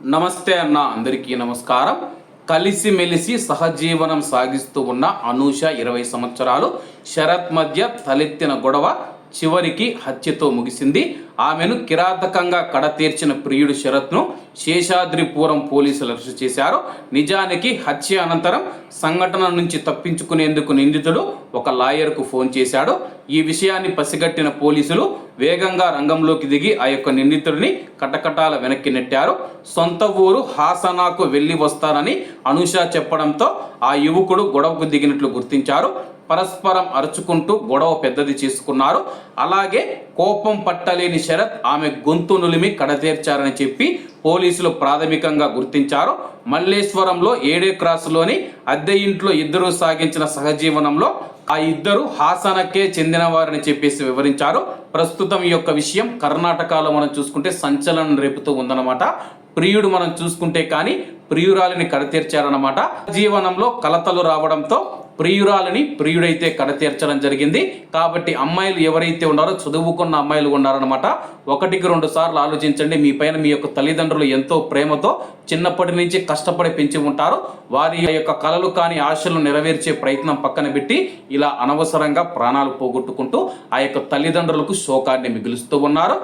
నమస్తే అన్న, అందరికీ నమస్కారం. కలిసిమెలిసి సహజీవనం సాగిస్తూ ఉన్న అనూష 20 సంవత్సరాలు శరత్ మధ్య తలెత్తిన గొడవ చివరికి హత్యతో ముగిసింది. ఆమెను కిరాతకంగా కడతీర్చిన ప్రియుడు శరత్ను శేషాద్రిపురం పోలీసులు అరెస్టు చేశారు. నిజానికి హత్య అనంతరం సంఘటన నుంచి తప్పించుకునేందుకు నిందితుడు ఒక లాయర్కు ఫోన్ చేశాడు. ఈ విషయాన్ని పసిగట్టిన పోలీసులు వేగంగా రంగంలోకి దిగి ఆ యొక్క నిందితుడిని కటకటాల వెనక్కి నెట్టారు. సొంత ఊరు హాసనాకు వెళ్ళి వస్తానని అనూష చెప్పడంతో ఆ యువకుడు గొడవకు దిగినట్లు గుర్తించారు. పరస్పరం అరుచుకుంటూ గొడవ పెద్దది చేసుకున్నారు. అలాగే కోపం పట్టలేని శరత్ ఆమె గొంతు నులిమి కడతీర్చారని చెప్పి పోలీసులు ప్రాథమికంగా గుర్తించారు. మల్లేశ్వరంలో 7 క్రాసులోని అద్దె ఇంట్లో ఇద్దరు సాగించిన సహజీవనంలో ఆ ఇద్దరు హాసనకే చెందినవారని చెప్పేసి వివరించారు. ప్రస్తుతం ఈ యొక్క విషయం కర్ణాటకలో మనం చూసుకుంటే సంచలనం రేపుతూ ఉందన్నమాట. ప్రియుడు మనం చూసుకుంటే కానీ ప్రియురాలిని కడతీర్చారన్నమాట. జీవనంలో కలతలు రావడంతో ప్రియురాలిని ప్రియుడైతే కడతీర్చడం జరిగింది. కాబట్టి అమ్మాయిలు ఎవరైతే ఉన్నారో చదువుకున్న అమ్మాయిలు ఉన్నారనమాట, 1-2 సార్లు ఆలోచించండి. మీ పైన మీ యొక్క తల్లిదండ్రులు ఎంతో ప్రేమతో చిన్నప్పటి నుంచి కష్టపడి పెంచి ఉంటారు. వారి యొక్క కలలు కానీ ఆశలు నెరవేర్చే ప్రయత్నం పక్కన పెట్టి ఇలా అనవసరంగా ప్రాణాలు పోగొట్టుకుంటూ ఆ యొక్క తల్లిదండ్రులకు శోకాన్ని మిగులుస్తూ ఉన్నారు.